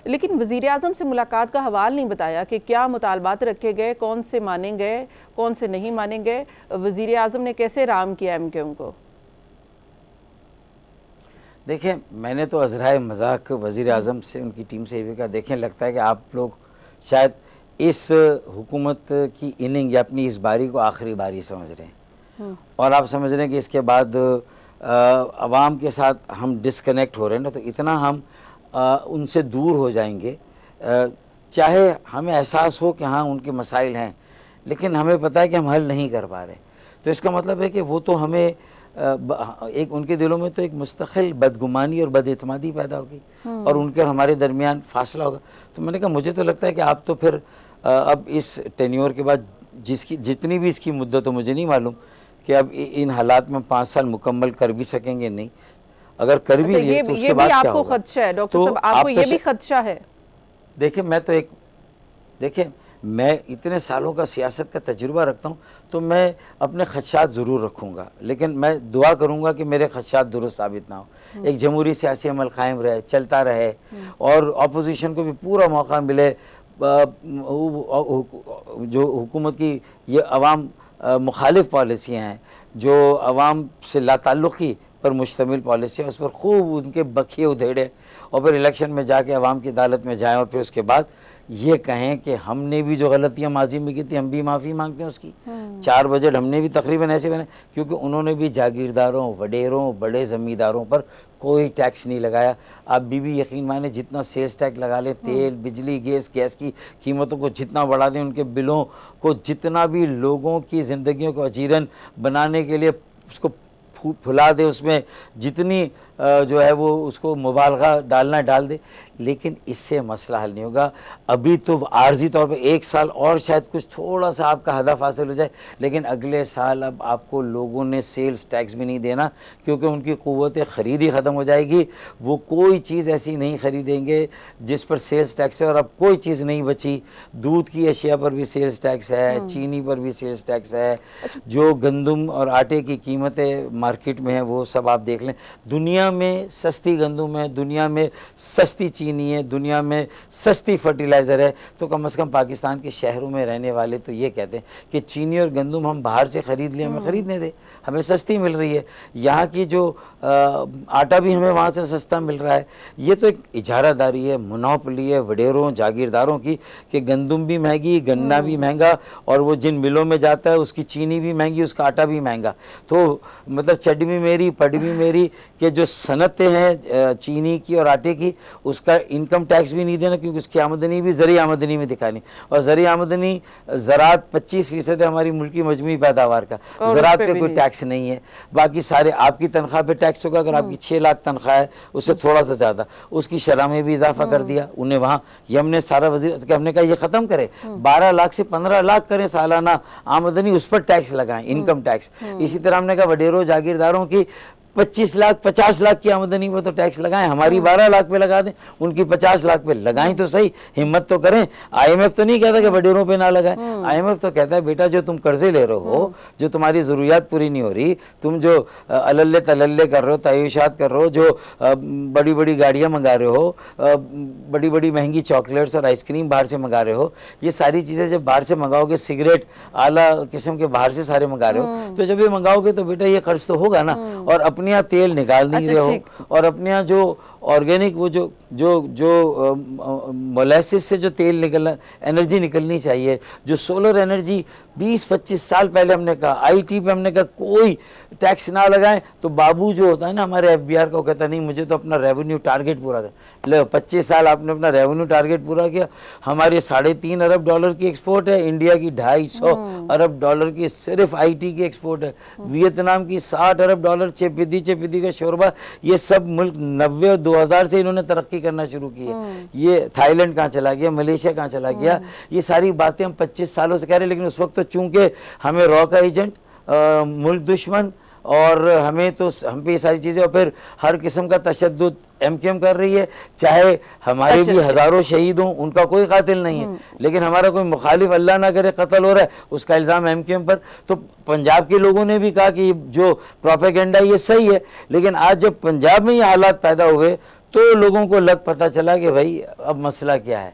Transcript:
लेकिन वज़ीर आज़म से मुलाकात का हवाल नहीं बताया कि क्या मुतालबात रखे गए, कौन से माने गए, कौन से नहीं माने गए। वज़ीर आज़म ने कैसे राम किया MKM को? देखिए, मैंने तो अज़राए मजाक वज़ीर आज़म से, उनकी टीम से ये भी कहा, देखें लगता है कि आप लोग शायद इस हुकूमत की इनिंग या अपनी इस बारी को आखिरी बारी समझ रहे हैं और आप समझ रहे हैं कि इसके बाद अवाम के साथ हम डिस्कनेक्ट हो रहे हैं ना, तो इतना हम उनसे दूर हो जाएंगे। चाहे हमें एहसास हो कि हाँ उनके मसाइल हैं, लेकिन हमें पता है कि हम हल नहीं कर पा रहे। तो इसका मतलब है कि वो तो हमें एक उनके दिलों में तो एक मुस्तकिल बदगुमानी और बदएतमादी पैदा होगी और उनके और हमारे दरमियान फासला होगा। तो मैंने कहा मुझे तो लगता है कि आप तो फिर अब इस टेन्योर के बाद जिसकी जितनी भी इसकी मुद्दत हो, मुझे नहीं मालूम कि अब इन हालात में 5 साल मुकम्मल कर भी सकेंगे नहीं। अगर कर भी लिए तो उसके बाद क्या होगा? आपको खदशा है डॉक्टर साहब, आपको ये भी खदशा है? देखिए मैं इतने सालों का सियासत का तजुर्बा रखता हूँ, तो मैं अपने खदशात ज़रूर रखूँगा, लेकिन मैं दुआ करूँगा कि मेरे खदशात दुरुस्त साबित ना हो। एक जमहूरी सियासी अमल कायम रहे, चलता रहे और अपोजिशन को भी पूरा मौका मिले। जो हुकूमत की ये अवाम मुखालिफ पॉलिसियाँ हैं, जो अवाम से लाताल्लुक़ी पर मुश्तमिल पॉलिसी है, उस पर खूब उनके बखिए उधेड़े और फिर इलेक्शन में जाके अवाम की अदालत में जाएं और फिर उसके बाद ये कहें कि हमने भी जो गलतियां माजी में की थी हम भी माफ़ी मांगते हैं उसकी। 4 बजट हमने भी तकरीबन ऐसे बने, क्योंकि उन्होंने भी जागीरदारों, वडेरों, बड़े ज़मींदारों पर कोई टैक्स नहीं लगाया। आप भी यकीन माने जितना सेल्स टैक्स लगा लें, तेल, बिजली, गैस की कीमतों को जितना बढ़ा दें, उनके बिलों को जितना भी लोगों की ज़िंदगियों को अजीरन बनाने के लिए उसको फुला दे, उसमें जितनी जो है वो उसको मुबालगा डालना डाल दे, लेकिन इससे मसला हल नहीं होगा। अभी तो आर्जी तौर पे 1 साल और शायद कुछ थोड़ा सा आपका हदफ हासिल हो जाए, लेकिन अगले साल अब आपको लोगों ने सेल्स टैक्स भी नहीं देना, क्योंकि उनकी क़ुव्वत ख़रीद ही ख़त्म हो जाएगी। वो कोई चीज़ ऐसी नहीं ख़रीदेंगे जिस पर सेल्स टैक्स है, और अब कोई चीज़ नहीं बची। दूध की अशिया पर भी सेल्स टैक्स है, चीनी पर भी सेल्स टैक्स है, जो गंदम और आटे की कीमतें मार्केट में है वो सब आप देख लें। दुनिया में सस्ती गंदम है, दुनिया में सस्ती चीनी है, दुनिया में सस्ती फर्टिलाइज़र है, तो कम से कम पाकिस्तान के शहरों में रहने वाले तो ये कहते हैं कि चीनी और गंदम हम बाहर से ख़रीद लें, हमें ख़रीदने दे, हमें सस्ती मिल रही है। यहाँ की जो आटा भी हमें वहाँ से सस्ता मिल रहा है। ये तो एक इजारादारी है, मोनोपोली है वडेरों जागीरदारों की कि गंदम भी महंगी, गन्ना भी महंगा, और वो जिन मिलों में जाता है उसकी चीनी भी महंगी, उसका आटा भी महंगा। तो मतलब चड भी मेरी पड भी मेरी कि जो सनतें हैं चीनी की और आटे की, उसका इनकम टैक्स भी नहीं देना, क्योंकि उसकी आमदनी भी ज़रिए आमदनी में दिखानी, और ज़रिए आमदनी ज़रात 25% है हमारी मुल्क की मजमूई पैदावार का, ज़रात पे कोई टैक्स नहीं है। बाकी सारे आपकी तनख्वाह पे टैक्स होगा, अगर आपकी 6 लाख तनख्वाह है उससे थोड़ा सा ज़्यादा, उसकी शरह में भी इजाफा कर दिया उन्हें वहाँ। ये हमने सारा वजीर हमने कहा ये ख़त्म करें, 12 लाख से 15 लाख करें सालाना आमदनी, उस पर टैक्स लगाएं, इनकम टैक्स। इसी तरह हमने कहा वडेरों जागीरदारों की 25 लाख 50 लाख की आमदनी पर तो टैक्स लगाएं, हमारी 12 लाख पे लगा दें, उनकी 50 लाख पे लगाएं तो सही, हिम्मत तो करें। IMF तो नहीं कहता कि वडेरों पे ना लगाएं, IMF तो कहता है बेटा जो तुम कर्जे ले रहे हो, जो तुम्हारी ज़रूरियात पूरी नहीं हो रही, तुम जो अल्ले तलल्ले कर रहे हो, तय्युशात कर रहे हो, जो बड़ी बड़ी गाड़ियाँ मंगा रहे हो, बड़ी बड़ी महंगी चॉकलेट्स और आइसक्रीम बाहर से मंगा रहे हो, ये सारी चीज़ें जब बाहर से मंगाओगे, सिगरेट आला किस्म के बाहर से सारे मंगा रहे हो, तो जब ये मंगाओगे तो बेटा ये खर्च तो होगा ना। और अपने यहाँ तेल निकाल नहीं रहे हो, और अपने यहाँ जो ऑर्गेनिक वो जो जो जो मोलेसिस से जो तेल निकलना एनर्जी निकलनी चाहिए, जो सोलर एनर्जी 20-25 साल पहले हमने कहा IT पे हमने कहा कोई टैक्स ना लगाएं, तो बाबू जो होता है ना हमारे FBR का, वो कहता नहीं मुझे तो अपना रेवेन्यू टारगेट पूरा कर ले। 25 साल आपने अपना रेवेन्यू टारगेट पूरा किया। हमारे $3.5 अरब की एक्सपोर्ट है, इंडिया की $250 अरब की सिर्फ IT की एक्सपोर्ट है, वियतनाम की $60 अरब, चेपिदी का शोरबा, ये सब मुल्क 90 और 2000 से इन्होंने तरक्की करना शुरू की है। ये थाईलैंड कहाँ चला गया, मलेशिया कहाँ चला गया, ये सारी बातें हम 25 सालों से कह रहे हैं। लेकिन उस वक्त तो चूंकि हमें रॉ का एजेंट, मुल्क दुश्मन, और हमें तो हम पे ये सारी चीज़ें, और फिर हर किस्म का तशद्दुद MKM कर रही है, चाहे हमारे भी हज़ारों शहीद हों, उनका कोई कातिल नहीं है, लेकिन हमारा कोई मुखालिफ अल्लाह ना करे कत्ल हो रहा है, उसका इल्ज़ाम MKM पर। तो पंजाब के लोगों ने भी कहा कि जो प्रोपेगेंडा ये सही है, लेकिन आज जब पंजाब में ये हालात पैदा हुए तो लोगों को लग पता चला कि भाई अब मसला क्या है।